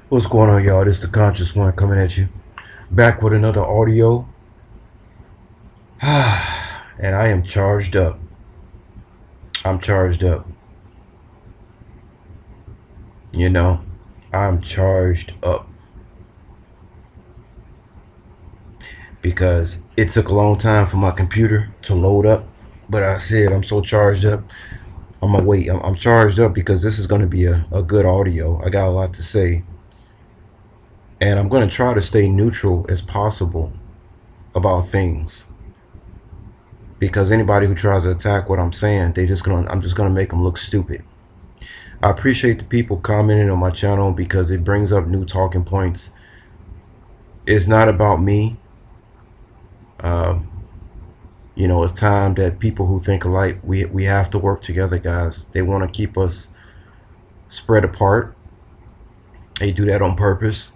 What's going on, y'all? This is the Conscious One coming at you. Back with another audio. And I am charged up. I'm charged up. You know, I'm charged up because it took a long time for my computer to load up. But I said I'm so charged up. I'm gonna wait. I'm charged up because this is gonna be a good audio. I got a lot to say. And I'm gonna try to stay neutral as possible about things. Because anybody who tries to attack what I'm saying, I'm just gonna make them look stupid. I appreciate the people commenting on my channel because it brings up new talking points. It's not about me. Um, it's time that people who think alike, we have to work together, guys. They want to keep us spread apart. They do that on purpose.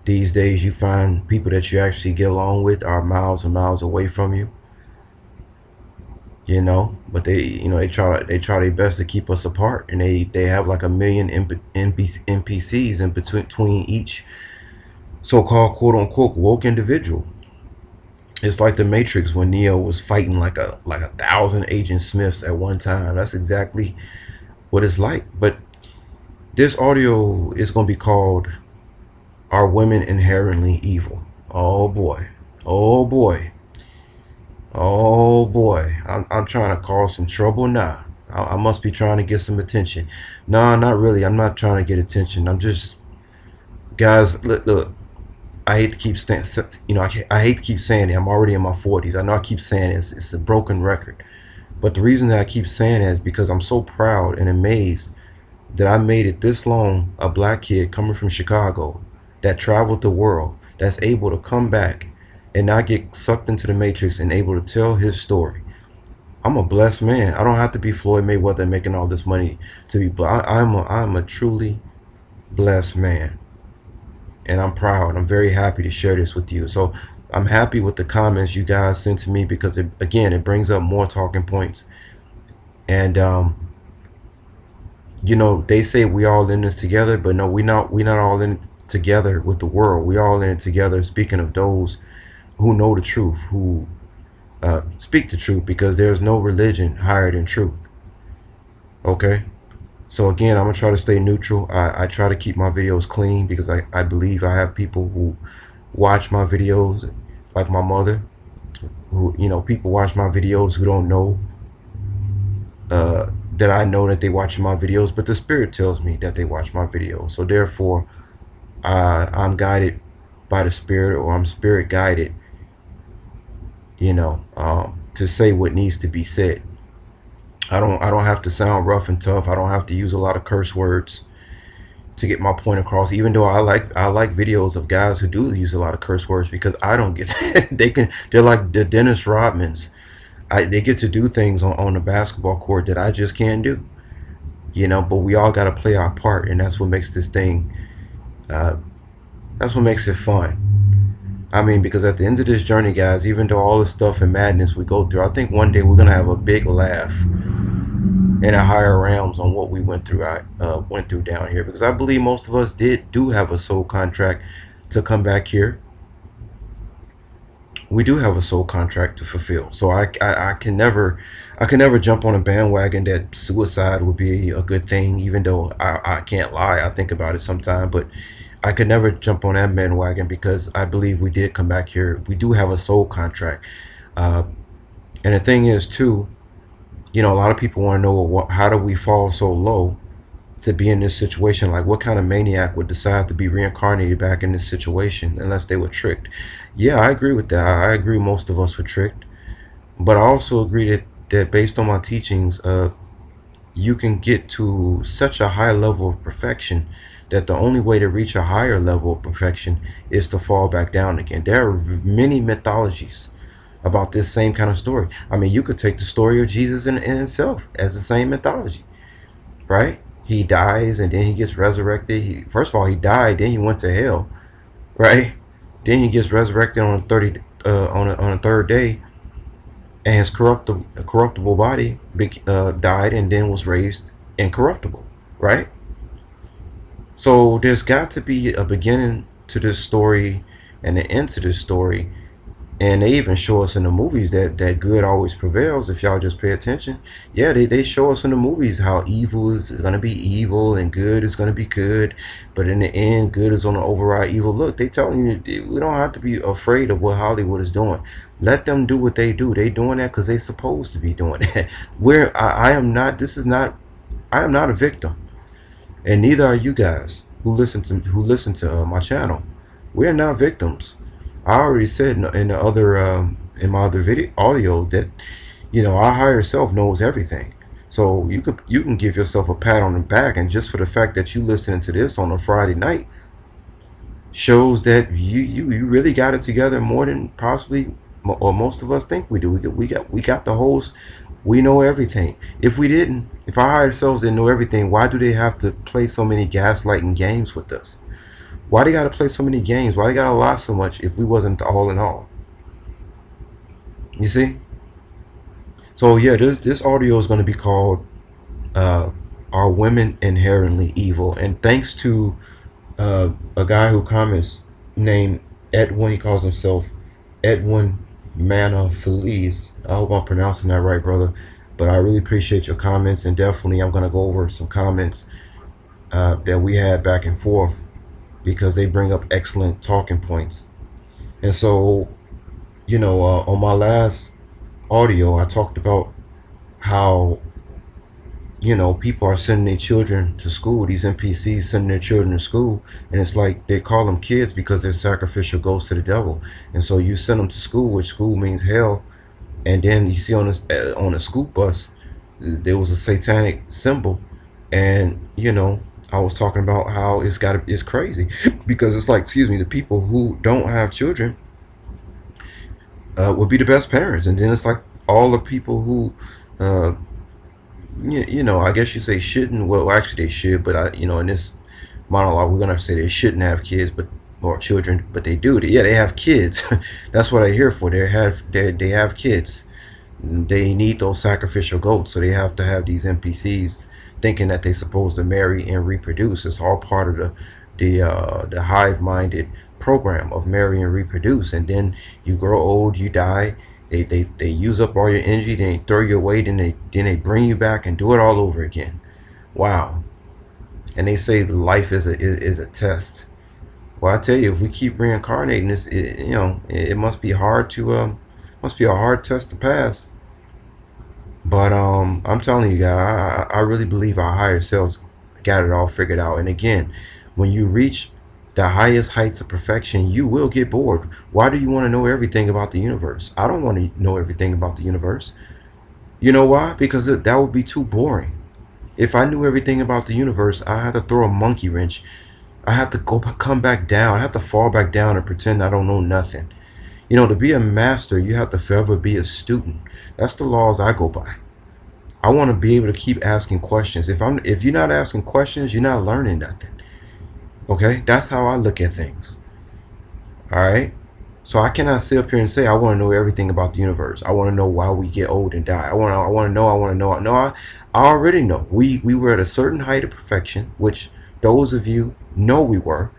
These days, you find people that you actually get along with are miles and miles away from you. But they try their best to keep us apart, and they have like a million NPCs in between each so-called quote-unquote woke individual. It's like the Matrix when Neo was fighting like a thousand Agent Smiths at one time. That's exactly what it's like. But this audio is going to be called "Are Women Inherently Evil?" Oh boy, oh boy, oh boy. I'm trying to cause some trouble now. I must be trying to get some attention. No, not really. I'm not trying to get attention. I'm just, guys. Look. I hate to keep I hate to keep saying it. I'm already in my 40s. I know I keep saying it's a broken record, but the reason that I keep saying it is because I'm so proud and amazed that I made it this long. A black kid coming from Chicago that traveled the world, that's able to come back and not get sucked into the matrix and able to tell his story. I'm a blessed man. I don't have to be Floyd Mayweather making all this money to be. I'm a truly blessed man, and I'm proud. I'm very happy to share this with you. So I'm happy with the comments you guys sent to me because it brings up more talking points. And they say we all in this together, but no, we not all in it together with the world. We all in it together. Speaking of those who know the truth, who speak the truth, because there's no religion higher than truth. Okay. So again, I'm gonna try to stay neutral. I try to keep my videos clean because I believe I have people who watch my videos, like my mother, who people watch my videos who don't know that I know that they watch my videos, but the spirit tells me that they watch my videos. So therefore, I'm guided by the spirit, or I'm spirit guided, to say what needs to be said. I don't have to sound rough and tough. I don't have to use a lot of curse words to get my point across, even though I like videos of guys who do use a lot of curse words, because I don't get they're like the Dennis Rodmans. They get to do things on the basketball court that I just can't do. But we all got to play our part, and that's what makes this thing that's what makes it fun. I mean, because at the end of this journey, guys, even though all the stuff and madness we go through, I think one day we're gonna have a big laugh in the higher realms on what we went through down here, because I believe most of us do have a soul contract to come back here. We do have a soul contract to fulfill. So I can never jump on a bandwagon that suicide would be a good thing, even though I can't lie, I think about it sometimes. But I could never jump on that bandwagon because I believe we did come back here. We do have a soul contract. uh, and the thing is too, a lot of people want to know, how do we fall so low to be in this situation? Like, what kind of maniac would decide to be reincarnated back in this situation unless they were tricked? Yeah, I agree with that. I agree most of us were tricked. But I also agree that based on my teachings, you can get to such a high level of perfection that the only way to reach a higher level of perfection is to fall back down again. There are many mythologies about this same kind of story. I mean, you could take the story of Jesus in itself as the same mythology, right? He dies and then he gets resurrected. First of all, he died, then he went to hell, right? Then he gets resurrected on a third day, and his corruptible body died and then was raised incorruptible, right? So there's got to be a beginning to this story and an end to this story. And they even show us in the movies that good always prevails if y'all just pay attention. Yeah, they show us in the movies how evil is going to be evil and good is going to be good. But in the end, good is going to override evil. Look, they telling you we don't have to be afraid of what Hollywood is doing. Let them do what they do. They doing that because they supposed to be doing that. Where I am not, this is not, I am not a victim. And neither are you guys who listen to my channel. We're not victims. I already said in the other in my other video audio that our higher self knows everything. So you can give yourself a pat on the back, and just for the fact that you listening to this on a Friday night shows that you really got it together more than possibly or most of us think we do. We got the host. We know everything. If we didn't, if our higher selves didn't know everything, why do they have to play so many gaslighting games with us? Why they gotta play so many games? Why they gotta lie so much if we wasn't all in all? You see? So yeah, this audio is gonna be called "Are Women Inherently Evil?" And thanks to a guy who comments named Edwin, he calls himself Edwin Mana Feliz. I hope I'm pronouncing that right, brother. But I really appreciate your comments, and definitely I'm gonna go over some comments that we had back and forth because they bring up excellent talking points. And so, on my last audio, I talked about how, people are sending their children to school, these NPCs sending their children to school, and it's like they call them kids because they're sacrificial ghosts to the devil. And so you send them to school, which school means hell, and then you see on a school bus, there was a satanic symbol, and I was talking about how it's crazy because it's like, excuse me, the people who don't have children would be the best parents, and then it's like all the people who, uh, I guess you say shouldn't. Well, actually they should, but in this monologue, we're gonna say they shouldn't have kids, or children, but they do. Yeah, they have kids. That's what I hear for. They have kids. They need those sacrificial goats, so they have to have these NPCs thinking that they're supposed to marry and reproduce. It's all part of the hive-minded program of marry and reproduce. And then you grow old, you die. They use up all your energy, then they throw you away, then they bring you back and do it all over again. Wow. And they say life is a test. Well, I tell you, if we keep reincarnating this, it must be hard to must be a hard test to pass. But I'm telling you guys, I really believe our higher selves got it all figured out. And again, when you reach the highest heights of perfection, you will get bored. Why do you want to know everything about the universe? I don't want to know everything about the universe. You know why? Because that would be too boring. If I knew everything about the universe, I had to throw a monkey wrench. I have to come back down. I have to fall back down and pretend I don't know nothing. To be a master, you have to forever be a student. That's the laws I go by. I want to be able to keep asking questions. If you're not asking questions, you're not learning nothing. Okay? That's how I look at things. All right? So I cannot sit up here and say I want to know everything about the universe. I want to know why we get old and die. I want to know. No, I already know. We were at a certain height of perfection, which those of you know we were.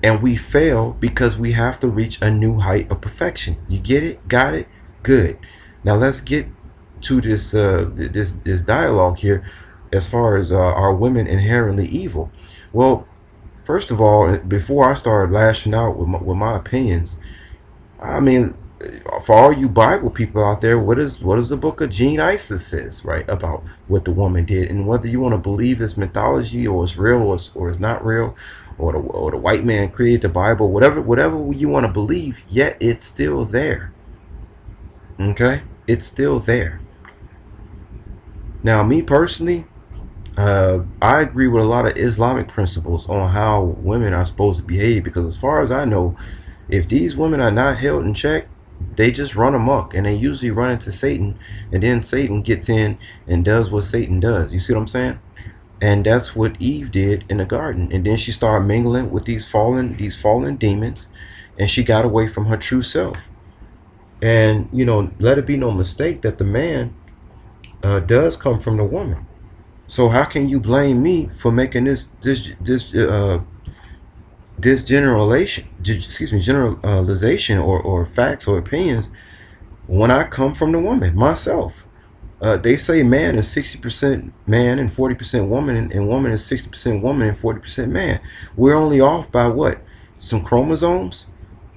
And we fail because we have to reach a new height of perfection. You get it? Got it? Good. Now let's get to this dialogue here as far as are women inherently evil? Well, first of all, before I start lashing out with my opinions, I mean, for all you Bible people out there, what is the book of Gene Isis says, right, about what the woman did, and whether you want to believe it's mythology or it's real or it's not real, or the white man created the Bible, whatever you want to believe, yet it's still there. Okay, it's still there. Now, me personally, I agree with a lot of Islamic principles on how women are supposed to behave, because as far as I know, if these women are not held in check, they just run amok, and they usually run into Satan, and then Satan gets in and does what Satan does. You see what I'm saying? And that's what Eve did in the garden. And then she started mingling with these fallen demons, and she got away from her true self. And let it be no mistake that the man does come from the woman. So how can you blame me for making this generalization or facts or opinions when I come from the woman myself? They say man is 60% man and 40% woman, and woman is 60% woman and 40% man. We're only off by what? Some chromosomes?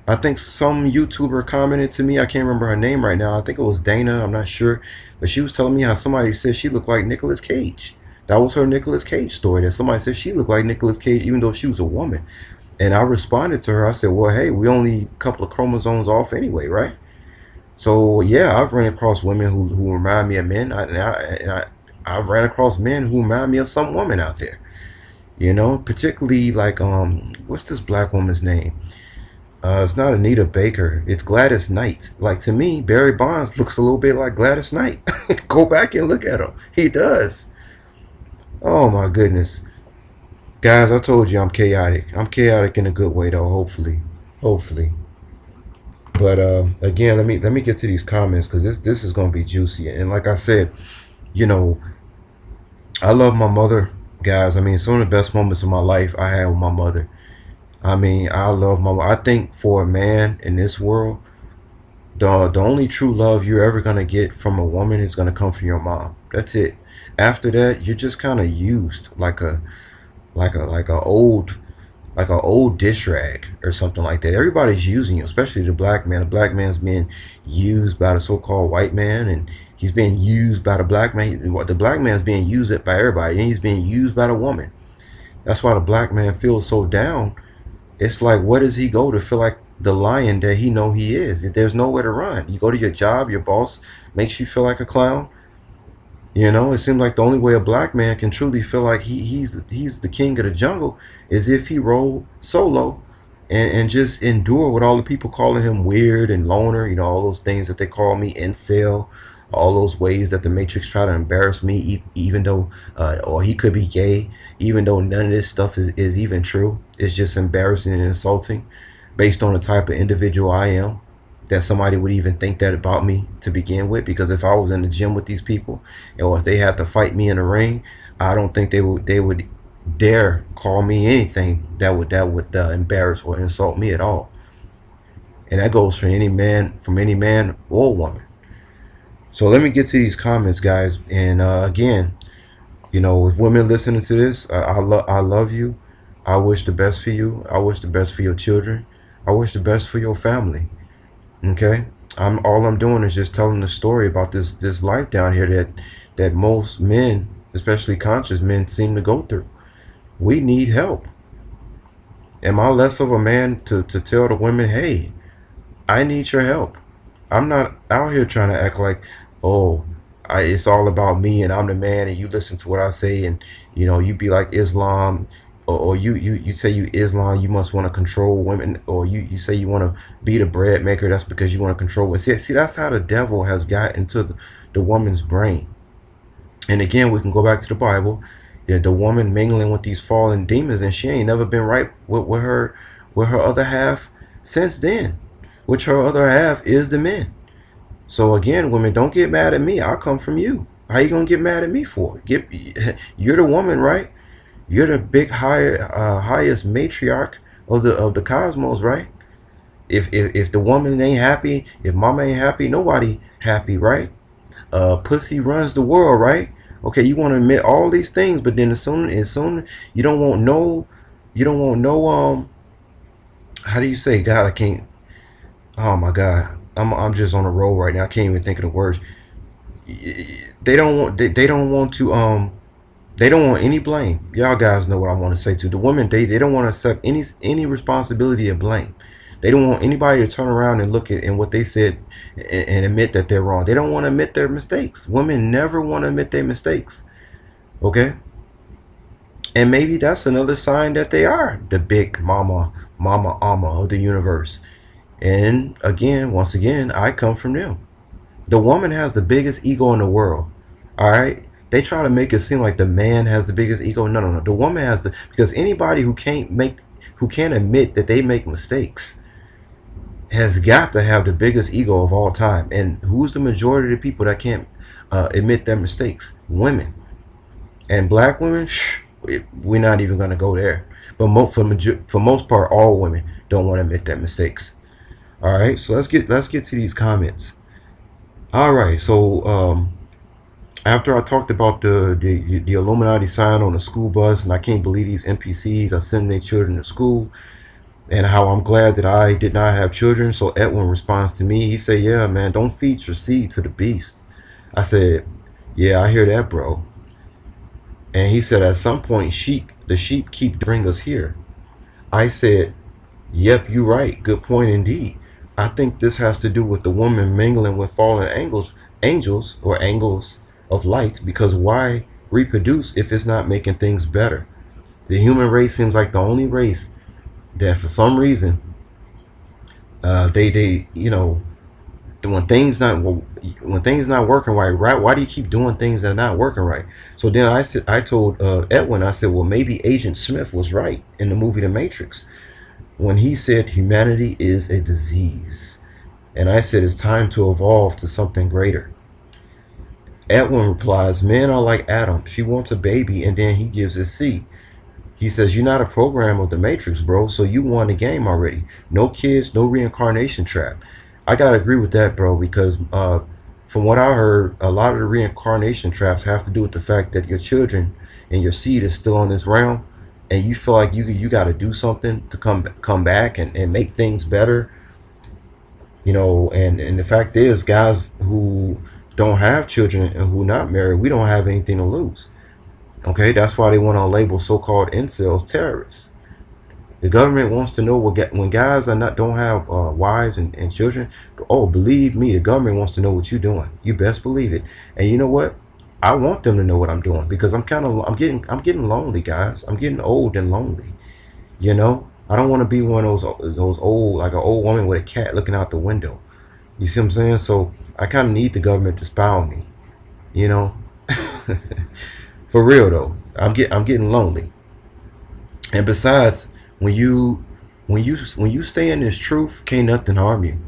I think some YouTuber commented to me. I can't remember her name right now. I think it was Dana. I'm not sure. But she was telling me how somebody said she looked like Nicolas Cage. That was her Nicolas Cage story. That somebody said she looked like Nicolas Cage even though she was a woman. And I responded to her. I said, well, hey, we only a couple of chromosomes off anyway, right? So yeah, I've run across women who remind me of men, I've ran across men who remind me of some woman out there. You know, particularly like what's this black woman's name? It's not Anita Baker. It's Gladys Knight. Like to me, Barry Bonds looks a little bit like Gladys Knight. Go back and look at him. He does. Oh my goodness, guys! I told you I'm chaotic. I'm chaotic in a good way though. Hopefully. But again, let me get to these comments because this is gonna be juicy. And like I said, you know, I love my mother, guys. I mean, some of the best moments of my life I had with my mother. I mean, I love my. I think for a man in this world, the only true love you're ever gonna get from a woman is gonna come from your mom. That's it. After that, you're just kind of used like a old dish rag or something like that. Everybody's using you, especially the black man. The black man's being used by the so-called white man, and he's being used by the black man. The black man's being used by everybody, and he's being used by the woman. That's why the black man feels so down. It's like, where does he go to feel like the lion that he know he is? There's nowhere to run. You go to your job, your boss makes you feel like a clown. You know, it seems like the only way a black man can truly feel like he's the king of the jungle is if he rolled solo and just endure with all the people calling him weird and loner, you know, all those things that they call me, incel, all those ways that the Matrix try to embarrass me, even though, or he could be gay, even though none of this stuff is even true. It's just embarrassing and insulting based on the type of individual I am, that somebody would even think that about me to begin with. Because if I was in the gym with these people, or if they had to fight me in the ring, I don't think they would dare call me anything that would embarrass or insult me at all. And that goes for any man, from any man or woman. So let me get to these comments, guys. And again, you know, if women listening to this, I love you. I wish the best for you. I wish the best for your children. I wish the best for your family. Okay, I'm doing is just telling the story about this life down here that most men, especially conscious men, seem to go through. We need help. Am I less of a man to tell the women, hey, I need your help? I'm not out here trying to act like, oh, it's all about me and I'm the man and you listen to what I say, and you know, you be like Islam, or you say you Islam, you must want to control women, or you say you want to be the bread maker, that's because you want to control women. See, that's how the devil has got into the woman's brain. And again, we can go back to the Bible. Yeah, the woman mingling with these fallen demons, and she ain't never been right with her other half since then, which her other half is the men. So again, women, don't get mad at me. I'll come from you. How you gonna get mad at me for? You're the woman, right? You're the big highest matriarch of the cosmos, right? If the woman ain't happy, if mama ain't happy, nobody happy, right? Pussy runs the world, right? Okay, you want to admit all these things, but then as soon you don't want no how do you say, God, I can't, oh my God, I'm just on a roll right now. I can't even think of the words. They don't want to they don't want any blame. Y'all guys know what I want to say to the women. They don't want to accept any responsibility of blame. They don't want anybody to turn around and look at and what they said and admit that they're wrong. They don't want to admit their mistakes. Women never want to admit their mistakes. Okay? And maybe that's another sign that they are the big mama of the universe. And again, once again, I come from them. The woman has the biggest ego in the world. All right? They try to make it seem like the man has the biggest ego. No. The woman has because anybody who can't admit that they make mistakes has got to have the biggest ego of all time. And who's the majority of the people that can't admit their mistakes? Women. And black women, we're not even gonna go there. But for most part, all women don't want to admit their mistakes. All right, so let's get to these comments. All right, so after I talked about the Illuminati sign on the school bus, and I can't believe these NPCs are sending their children to school, and how I'm glad that I did not have children. So Edwin responds to me. He said, "Yeah, man, don't feed your seed to the beast." I said, "Yeah, I hear that, bro." And he said, "At some point, the sheep keep bring us here." I said, "Yep, you're right. Good point indeed. I think this has to do with the woman mingling with fallen angels or angels of light. Because why reproduce if it's not making things better? The human race seems like the only race that, for some reason, they when things not working right, why do you keep doing things that are not working right?" So then I told Edwin, I said, well, maybe Agent Smith was right in the movie The Matrix when he said humanity is a disease, and I said it's time to evolve to something greater. Edwin replies, men are like Adam. She wants a baby and then he gives a seed. He says, you're not a program of the Matrix, bro, so you won the game already. No kids, no reincarnation trap. I gotta agree with that, bro, because from what I heard, a lot of the reincarnation traps have to do with the fact that your children and your seed is still on this realm, and you feel like you got to do something to come back and make things better. And the fact is, guys who don't have children and who not married, we don't have anything to lose. Okay, that's why they want to label so-called incels terrorists. The government wants to know when guys don't have wives and children. Oh, believe me, the government wants to know what you're doing. You best believe it. And you know what? I want them to know what I'm doing because I'm getting lonely, guys. I'm getting old and lonely. I don't want to be one of those old, like an old woman with a cat looking out the window. You see what I'm saying? So I kind of need the government to spy on me. You know, for real though, I'm getting lonely. And besides, when you stay in this truth, can't nothing harm you.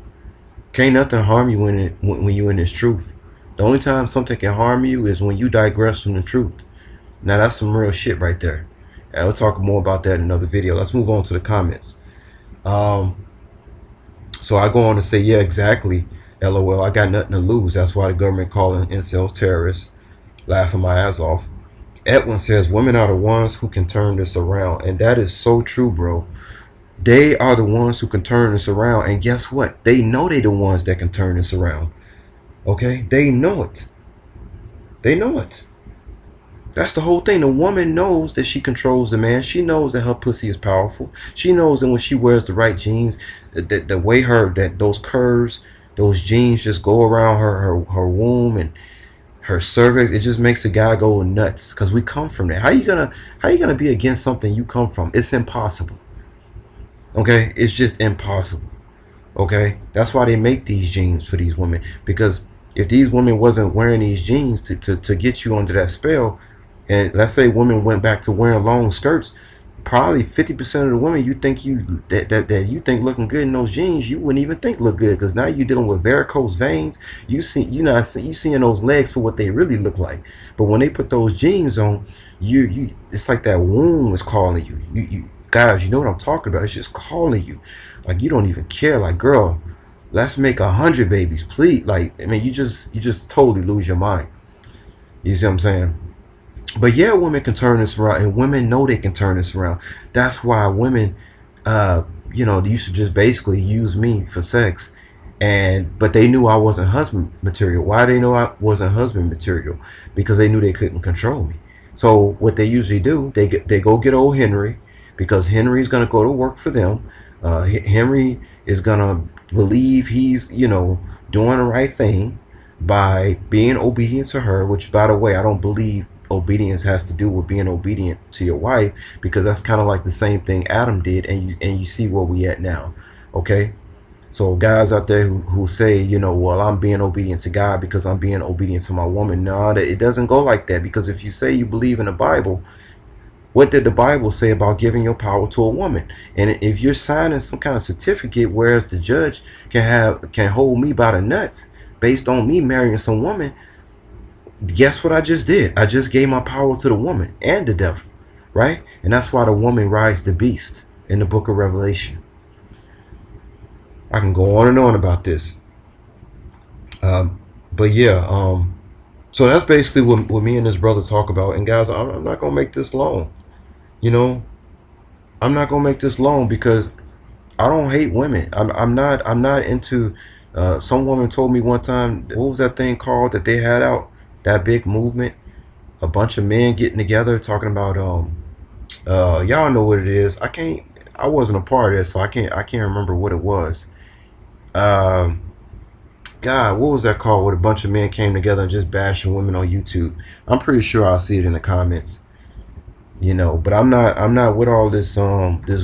Can't nothing harm you when you in this truth. The only time something can harm you is when you digress from the truth. Now that's some real shit right there. And we'll talk more about that in another video. Let's move on to the comments. So I go on to say, yeah, exactly. LOL, I got nothing to lose. That's why the government calling incels terrorists. Laughing my ass off. Edwin says, women are the ones who can turn this around. And that is so true, bro. They are the ones who can turn this around. And guess what? They know they're the ones that can turn this around. Okay? They know it. They know it. That's the whole thing. The woman knows that she controls the man. She knows that her pussy is powerful. She knows that when she wears the right jeans, the way those curves, those jeans just go around her womb and her cervix, it just makes a guy go nuts because we come from that. How you gonna be against something you come from? It's impossible. Okay, it's just impossible. Okay, that's why they make these jeans for these women, because if these women wasn't wearing these jeans to get you under that spell, and let's say women went back to wearing long skirts, probably 50% of the women you think that you think looking good in those jeans, you wouldn't even think look good, because now you're dealing with varicose veins. You seeing those legs for what they really look like. But when they put those jeans on, it's like that womb is calling you. You guys, you know what I'm talking about. It's just calling you, like you don't even care. Like, girl, let's make 100 babies, please. Like, I mean, you just totally lose your mind. You see what I'm saying? But yeah, women can turn this around, and women know they can turn this around. That's why women, used to just basically use me for sex, but they knew I wasn't husband material. Why they know I wasn't husband material? Because they knew they couldn't control me. So what they usually do, they go get old Henry, because Henry's gonna go to work for them. Henry is gonna believe he's doing the right thing by being obedient to her. Which, by the way, I don't believe obedience has to do with being obedient to your wife, because that's kind of like the same thing Adam did, and you see where we at now. Okay, so guys out there who say, well, I'm being obedient to God because I'm being obedient to my woman. No, it doesn't go like that. Because if you say you believe in the Bible, what did the Bible say about giving your power to a woman? And if you're signing some kind of certificate, whereas the judge can hold me by the nuts based on me marrying some woman, Guess what I just did? I just gave my power to the woman and the devil, right? And that's why the woman rides the beast in the book of Revelation. I can go on and on about this. But yeah, so that's basically what me and this brother talk about. And guys, I'm not gonna make this long. You know, I'm not gonna make this long because I don't hate women. I'm not into. Some woman told me one time, what was that thing called that they had out? That big movement, a bunch of men getting together talking about y'all know what it is. I wasn't a part of it, so I can't remember what it was. Um, God, what was that called? Where a bunch of men came together and just bashing women on YouTube. I'm pretty sure I'll see it in the comments. But I'm not with all this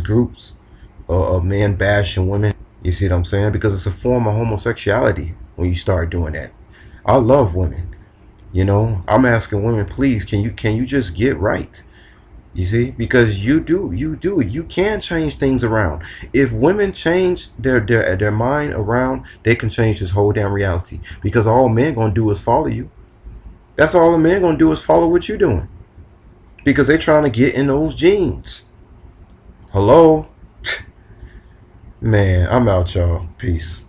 groups of men bashing women. You see what I'm saying? Because it's a form of homosexuality when you start doing that. I love women. I'm asking women, please, can you just get right? You see, because you can change things around. If women change their mind around, they can change this whole damn reality. Because all men gonna do is follow you. That's all a man gonna do is follow what you're doing. Because they trying to get in those genes. Hello, man. I'm out, y'all. Peace.